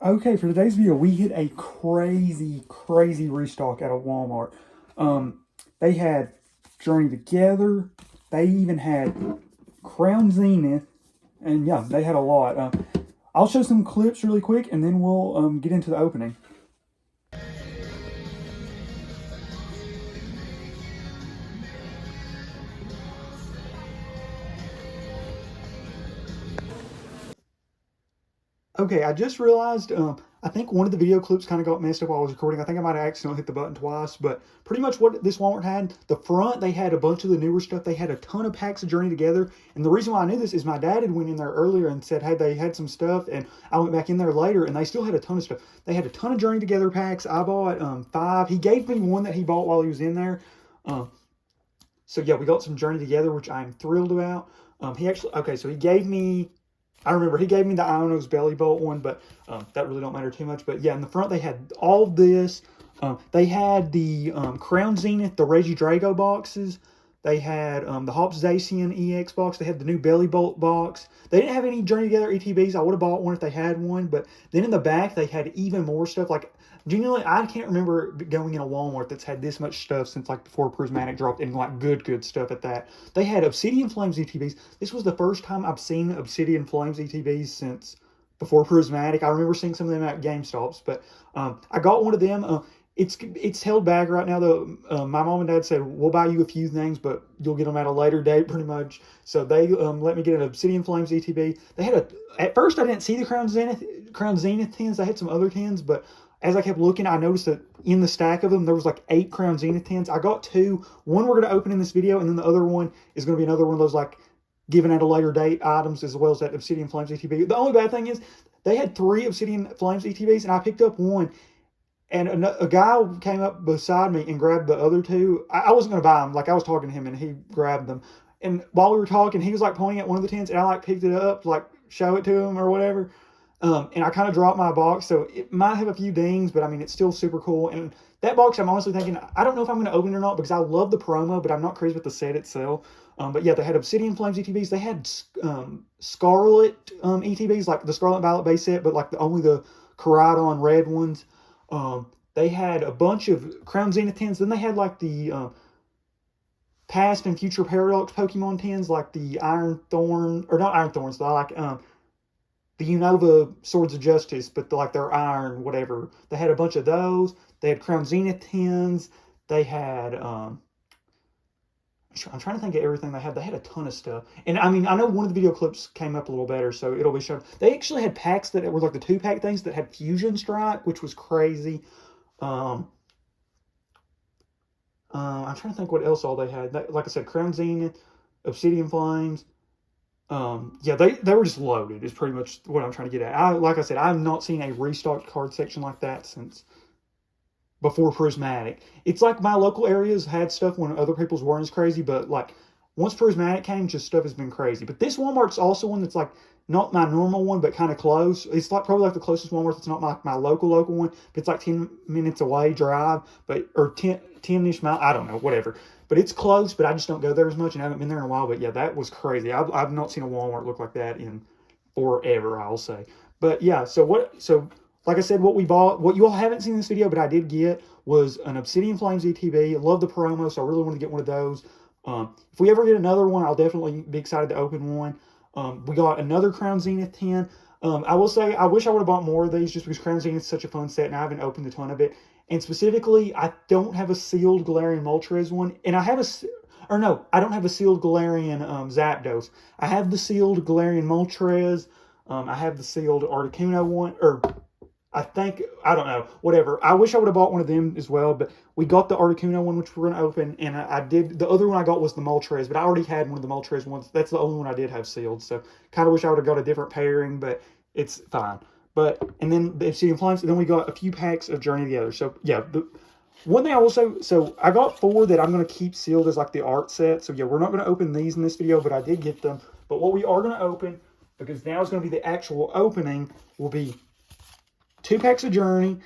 Okay, for today's video, we hit a crazy restock at a Walmart. They had Journey Together. They even had Crown Zenith, and yeah, they had a lot. I'll show some clips really quick, and then we'll get into the opening. Okay, I just realized, I think one of the video clips kind of got messed up while I was recording. I think I might have accidentally hit the button twice, but pretty much what this Walmart had, the front, they had a bunch of the newer stuff. They had a ton of packs of Journey Together, and the reason why I knew this is my dad had went in there earlier and said, hey, they had some stuff, and I went back in there later, and they still had a ton of stuff. They had a ton of Journey Together packs. I bought 5. He gave me one that he bought while he was in there. So yeah, we got some Journey Together, which I'm thrilled about. So he gave me, I remember he gave me the Iono's Belly Bolt one, but that really don't matter too much. But yeah, in the front they had all this. They had the Crown Zenith, the Regidrago boxes. They had the Hops Zacian EX box. They had the new Belly Bolt box. They didn't have any Journey Together ETBs. I would have bought one if they had one. But then in the back, they had even more stuff. Like, genuinely, I can't remember going in a Walmart that's had this much stuff since, like, before Prismatic dropped, and, like, good stuff at that. They had Obsidian Flames ETBs. This was the first time I've seen Obsidian Flames ETBs since before Prismatic. I remember seeing some of them at GameStops, but I got one of them. It's held back right now, though. My mom and dad said, we'll buy you a few things, but you'll get them at a later date, pretty much. So they let me get an Obsidian Flames ETB. They had at first I didn't see the Crown Zenith tins. I had some other tins, but as I kept looking, I noticed that in the stack of them, there was like 8 Crown Zenith tins. I got 2. One we're going to open in this video, and then the other one is going to be another one of those, like, given at a later date items, as well as that Obsidian Flames ETB. The only bad thing is they had 3 Obsidian Flames ETBs, and I picked up one. And a guy came up beside me and grabbed the other 2. I wasn't going to buy them. Like, I was talking to him, and he grabbed them. And while we were talking, he was, like, pointing at one of the tins, and I, like, picked it up to, like, show it to him or whatever. And I kind of dropped my box, so it might have a few dings, but, I mean, it's still super cool. And that box, I'm honestly thinking, I don't know if I'm going to open it or not, because I love the promo, but I'm not crazy with the set itself. But, yeah, they had Obsidian Flames ETBs. They had Scarlet ETBs, like the Scarlet Violet base set, but, like, only the Koraidon red ones. They had a bunch of Crown Zenith tins. Then they had, like, the past and future Paradox Pokemon tins, like the Iron Thorn, or not Iron Thorns, but like the Unova Swords of Justice, but like their iron, whatever. They had a bunch of those. They had Crown Zenith tins. They had I'm trying to think of everything they had. They had a ton of stuff. And I mean, I know one of the video clips came up a little better, so it'll be shown. They actually had packs that were like the 2-pack things that had Fusion Strike, which was crazy. I'm trying to think what else all they had. Like I said, Crown Zenith, Obsidian Flames. Yeah, they were just loaded, is pretty much what I'm trying to get at. Like I said, I've not seen a restocked card section like that since before Prismatic. It's like my local areas had stuff when other people's weren't as crazy, but like once Prismatic came, just stuff has been crazy. But this Walmart's also one that's like not my normal one, but kind of close. It's like probably like the closest Walmart that's not my local one, but it's like 10 minutes away drive, but or 10-ish mile, I don't know, whatever. But it's close, but I just don't go there as much, and I haven't been there in a while. But yeah, that was crazy. I've not seen a Walmart look like that in forever, I'll say. But yeah, so like I said, what we bought, what you all haven't seen in this video, but I did get, was an Obsidian Flames ETB. I love the promo, so I really want to get one of those. If we ever get another one, I'll definitely be excited to open one. We got another Crown Zenith tin. I will say, I wish I would have bought more of these, just because Crown Zenith is such a fun set, and I haven't opened a ton of it. And specifically, I don't have a sealed Galarian Moltres one, and I don't have a sealed Galarian Zapdos. I have the sealed Galarian Moltres. I have the sealed Articuno one, or I don't know, whatever. I wish I would have bought one of them as well, but we got the Articuno one, which we're going to open, and the other one I got was the Moltres, but I already had one of the Moltres ones. That's the only one I did have sealed, so kind of wish I would have got a different pairing, but it's fine. And then the Obsidian Flames, and then we got a few packs of Journey Together. So, yeah, the one thing I will say, so I got 4 that I'm going to keep sealed as, like, the art set. So, yeah, we're not going to open these in this video, but I did get them. But what we are going to open, because now is going to be the actual opening, will be 2 packs of Journey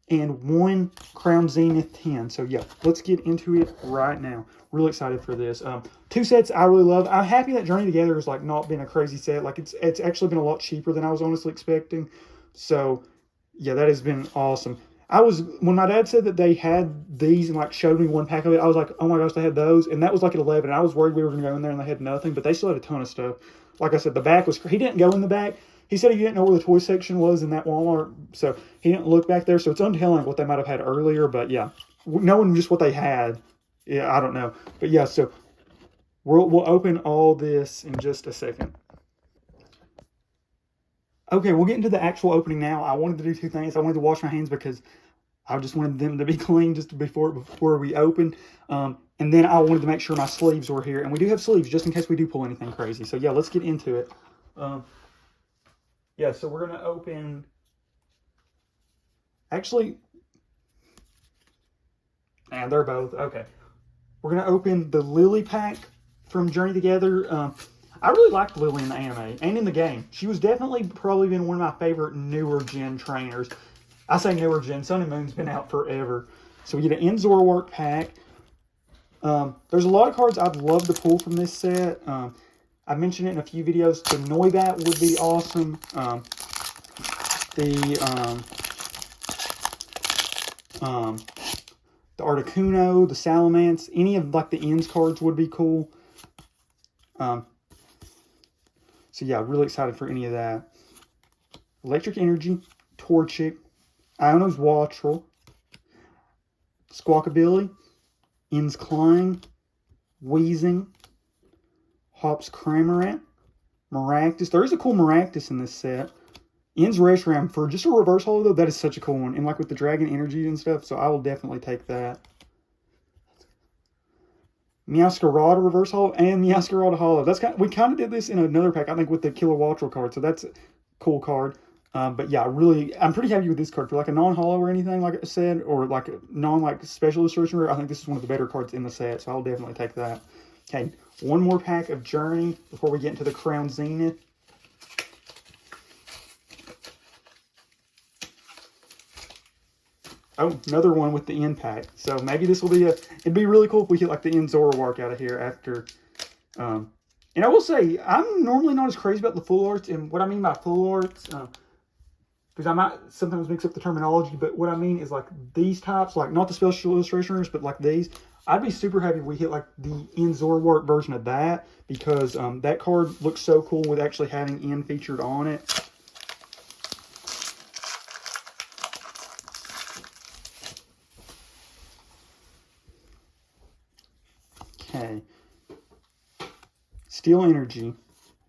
and 1 Crown Zenith tin. So, yeah, let's get into it right now. Really excited for this. 2 sets I really love. I'm happy that Journey Together has, like, not been a crazy set. Like, it's actually been a lot cheaper than I was honestly expecting. So, Yeah, that has been awesome. When my dad said that they had these and like showed me one pack of it, I was like, oh my gosh, they had those. And that was like at 11. And I was worried we were going to go in there and they had nothing, but they still had a ton of stuff. Like I said, the back was, he didn't go in the back. He said he didn't know where the toy section was in that Walmart. So he didn't look back there. So it's untelling what they might have had earlier. But yeah, knowing just what they had, yeah, I don't know. But yeah, so we'll open all this in just a second. Okay, we'll get into the actual opening now. I wanted to do two things. I wanted to wash my hands because I just wanted them to be clean just before we opened. And then I wanted to make sure my sleeves were here. And we do have sleeves just in case we do pull anything crazy. So yeah, let's get into it. Yeah, so we're going to open... Actually... And they're both... Okay. We're going to open the Lily pack from Journey Together. I really liked Lily in the anime and in the game. She was definitely probably been one of my favorite newer gen trainers. I say newer gen. Sun and Moon's been out forever. So we get an Zoroark pack. There's a lot of cards I'd love to pull from this set. I mentioned it in a few videos. The Noibat would be awesome. The Articuno, the Salamence, any of like the Ends cards would be cool. So yeah, really excited for any of that. Electric Energy, Torchic, Iono's Wattrel, Squawkabilly, Ends Klein, Weezing, Hops Cramorant, Maractus. There is a cool Maractus in this set. Ends Reshiram for just a reverse holo though. That is such a cool one. And like with the Dragon Energy and stuff. So I will definitely take that. Meowscarada reverse holo and Meowscarada holo. We kind of did this in another pack, I think, with the Killer Wattrel card. So that's a cool card. But yeah, I'm pretty happy with this card for like a non-holo or anything, like I said, or like a special illustration rare. I think this is one of the better cards in the set, so I'll definitely take that. Okay, one more pack of Journey before we get into the Crown Zenith. Oh, another one with the end pack. So maybe this will be it'd be really cool if we hit like the end Zoroark out of here after. And I will say, I'm normally not as crazy about the full arts, and what I mean by full arts, because I might sometimes mix up the terminology, but what I mean is like these types, like not the special illustrations, but like these. I'd be super happy if we hit like the End Zoroark version of that, because that card looks so cool with actually having End featured on it. Okay. Steel Energy.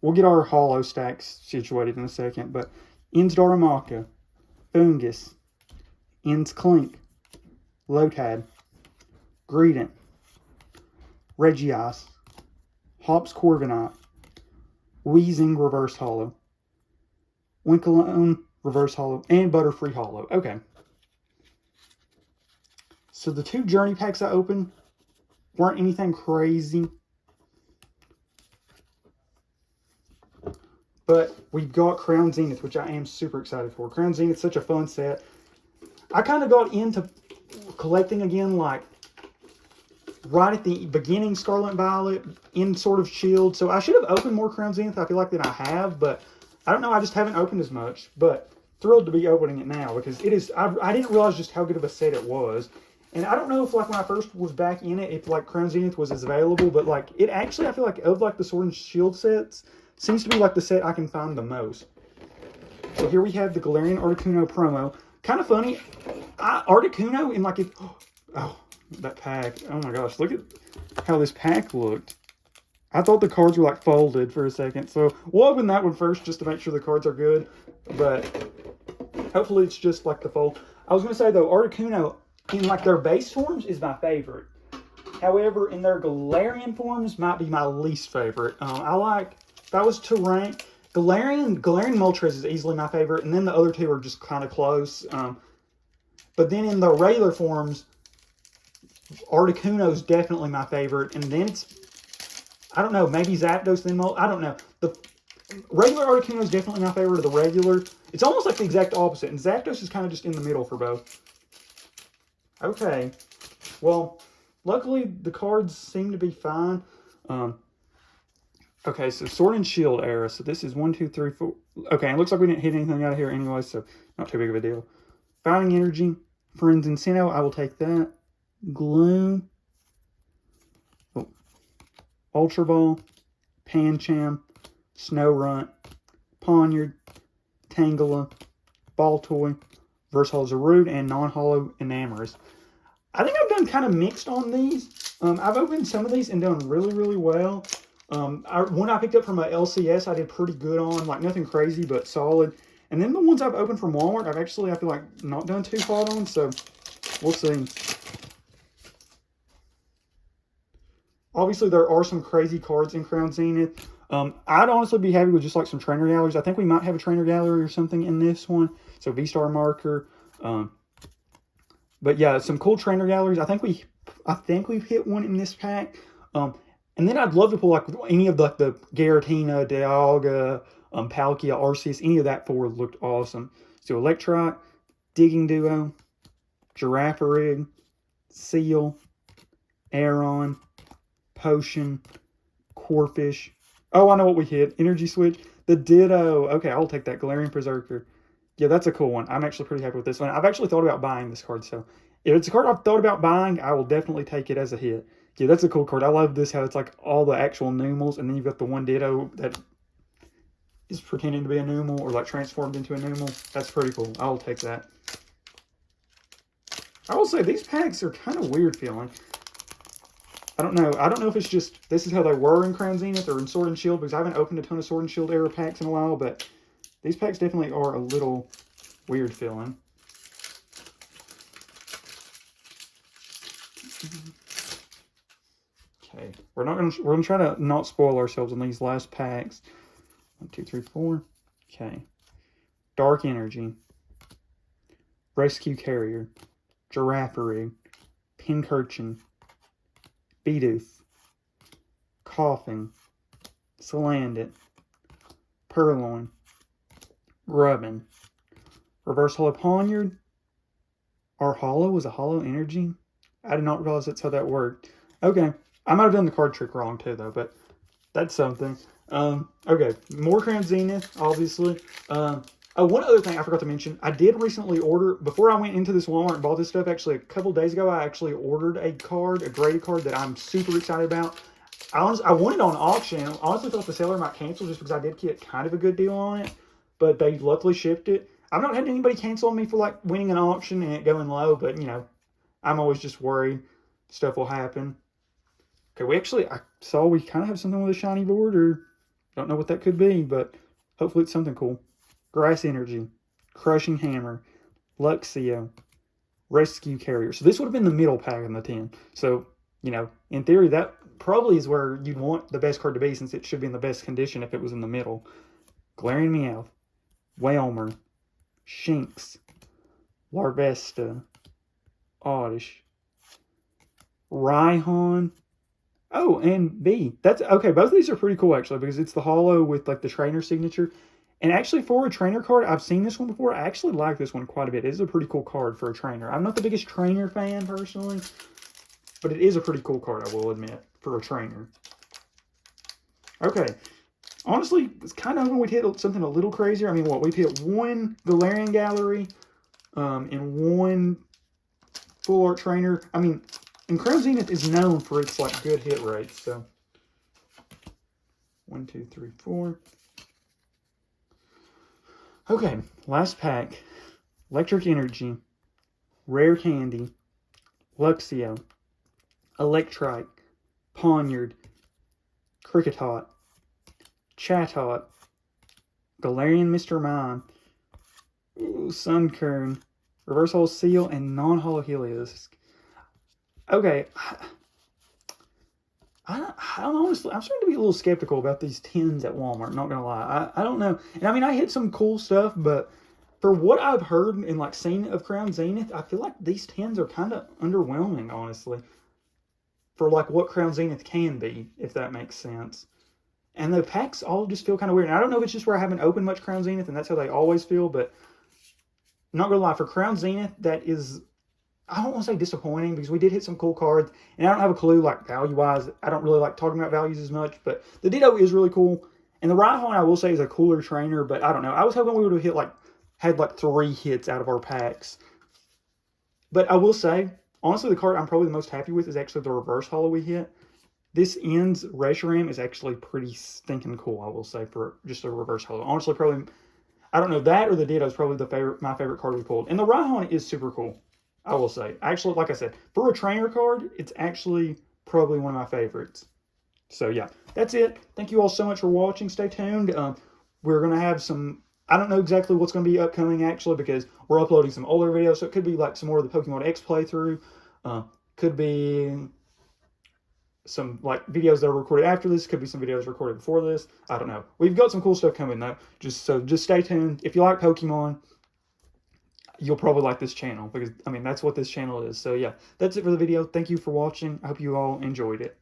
We'll get our holo stacks situated in a second, but Ends Darumaka, Fungus, Ends Clink, Lotad, Greedent, Regias, Hops Corviknight, Weezing reverse holo, Winkalone reverse holo, and Butterfree holo. Okay. So the two Journey packs I opened weren't anything crazy. But we got Crown Zenith, which I am super excited for. Crown Zenith's such a fun set. I kind of got into collecting again, like, right at the beginning Scarlet and Violet, in sort of Shield. So I should have opened more Crown Zenith, I feel like, than I have. But I don't know, I just haven't opened as much. But thrilled to be opening it now, because it is, I didn't realize just how good of a set it was. And I don't know if, like, when I first was back in it, if, like, Crown Zenith was as available. But, like, it actually, I feel like, of, like, the Sword and Shield sets, seems to be like the set I can find the most. So here we have the Galarian Articuno promo. Kind of funny. Articuno in like oh, that pack. Oh my gosh, look at how this pack looked. I thought the cards were like folded for a second. So we'll open that one first just to make sure the cards are good. But hopefully it's just like the fold. I was going to say though, Articuno in like their base forms is my favorite. However, in their Galarian forms might be my least favorite. I like... That was to rank. Galarian Moltres is easily my favorite, and then the other two are just kind of close. But then in the regular forms, Articuno is definitely my favorite, and then it's, I don't know, maybe Zapdos, then I don't know. The regular Articuno is definitely my favorite of the regular. It's almost like the exact opposite, and Zapdos is kind of just in the middle for both. Okay, well, luckily the cards seem to be fine. Okay, so Sword and Shield era. So this is 1, 2, 3, 4. Okay, it looks like we didn't hit anything out of here anyway, so not too big of a deal. Fighting Energy, Friends Incentive, I will take that. Gloom, oh, Ultra Ball, Pancham, Snorunt, Ponyard, Tangela, Baltoy, Versatile Zarude, and non-hollow Enamorous. I think I've done kind of mixed on these. I've opened some of these and done really, really well. One I picked up from a LCS, I did pretty good on, like nothing crazy, but solid. And then the ones I've opened from Walmart, I feel like, not done too hot on, so we'll see. Obviously, there are some crazy cards in Crown Zenith. I'd honestly be happy with just like some trainer galleries. I think we might have a trainer gallery or something in this one. So V-Star marker. But yeah, some cool trainer galleries. I think we've hit one in this pack. And then I'd love to pull like any of the Giratina, Dialga, Palkia, Arceus, any of that forward looked awesome. So Electrike, Digging Duo, Girafarig, Seal, Aeron, Potion, Corphish. Oh, I know what we hit. Energy Switch. The Ditto. Okay, I'll take that. Galarian Berserker. Yeah, that's a cool one. I'm actually pretty happy with this one. I've actually thought about buying this card, so if it's a card I've thought about buying, I will definitely take it as a hit. Yeah, that's a cool card. I love this, how it's like all the actual Numels, and then you've got the one Ditto that is pretending to be a Numel, or like transformed into a Numel. That's pretty cool. I'll take that. I will say, these packs are kind of weird feeling. I don't know. I don't know if it's just, this is how they were in Crown Zenith or in Sword and Shield, because I haven't opened a ton of Sword and Shield era packs in a while, but these packs definitely are a little weird feeling. Okay, we're gonna try to not spoil ourselves on these last packs. 1, 2, 3, 4. Okay. Dark Energy, Rescue Carrier, Girafarig, Pincurchin, Bidoof, Coughing, Salandit, Purloin, Grubbin, Reverse Hollow Ponyard. Our Hollow was a Hollow Energy? I did not realize that's how that worked. Okay. I might have done the card trick wrong too, though, but that's something. Okay. More Crown Zenith, obviously. Oh, one other thing I forgot to mention. I did recently order, before I went into this Walmart and bought this stuff, actually a couple days ago, I actually ordered a card, a graded card that I'm super excited about. I won it on auction. I honestly thought the seller might cancel just because I did get kind of a good deal on it, but they luckily shipped it. I've not had anybody cancel on me for like winning an auction and it going low, but you know, I'm always just worried stuff will happen. Okay, I saw we kind of have something with a shiny border. Don't know what that could be, but hopefully it's something cool. Grass Energy, Crushing Hammer, Luxio, Rescue Carrier. So this would have been the middle pack in the 10. So, you know, in theory, that probably is where you'd want the best card to be, since it should be in the best condition if it was in the middle. Galarian Meowth, Wailmer, Shinx, Larvesta, Oddish, Rhyhorn. Oh, and B. That's okay. Both of these are pretty cool, actually, because it's the hollow with like the trainer signature. And actually, for a trainer card, I've seen this one before. I actually like this one quite a bit. It is a pretty cool card for a trainer. I'm not the biggest trainer fan, personally, but it is a pretty cool card, I will admit, for a trainer. Okay. Honestly, it's kind of when we'd hit something a little crazier. I mean, what? We've hit one Galarian Gallery and one Full Art Trainer. I mean, and Crown Zenith is known for its, like, good hit rates, so. 1, 2, 3, 4. Okay, last pack. Electric Energy, Rare Candy, Luxio, Electrike, Ponyard, Kricketot, Chatot, Galarian Mr. Mime, Sunkern, Reverse Hollow Seal, and non-hollow Helios. Okay, I'm honestly, I'm starting to be a little skeptical about these 10s at Walmart, not gonna lie. I don't know. And I mean, I hit some cool stuff, but for what I've heard and like seen of Crown Zenith, I feel like these 10s are kind of underwhelming, honestly. For like what Crown Zenith can be, if that makes sense. And the packs all just feel kind of weird. And I don't know if it's just where I haven't opened much Crown Zenith and that's how they always feel, but not gonna lie, for Crown Zenith, that is, I don't want to say disappointing, because we did hit some cool cards, and I don't have a clue, like, value-wise. I don't really like talking about values as much, but the Ditto is really cool. And the Rhyhorn, I will say, is a cooler trainer, but I don't know. I was hoping we would have had 3 hits out of our packs But I will say, honestly, the card I'm probably the most happy with is actually the reverse holo we hit. This ends Reshiram is actually pretty stinking cool, I will say, for just a reverse holo. Honestly, probably, I don't know, that or the Ditto is probably my favorite card we pulled. And the Rhyhorn is super cool, I will say. Actually, like I said, for a trainer card, it's actually probably one of my favorites. So yeah, that's it. Thank you all so much for watching. Stay tuned. We're going to have some, I don't know exactly what's going to be upcoming actually, because we're uploading some older videos. So it could be like some more of the Pokemon X playthrough. Could be some like videos that are recorded after this. Could be some videos recorded before this. I don't know. We've got some cool stuff coming though. Just stay tuned. If you like Pokemon, you'll probably like this channel, because I mean that's what this channel is. So yeah, that's it for the video. Thank you for watching. I hope you all enjoyed it.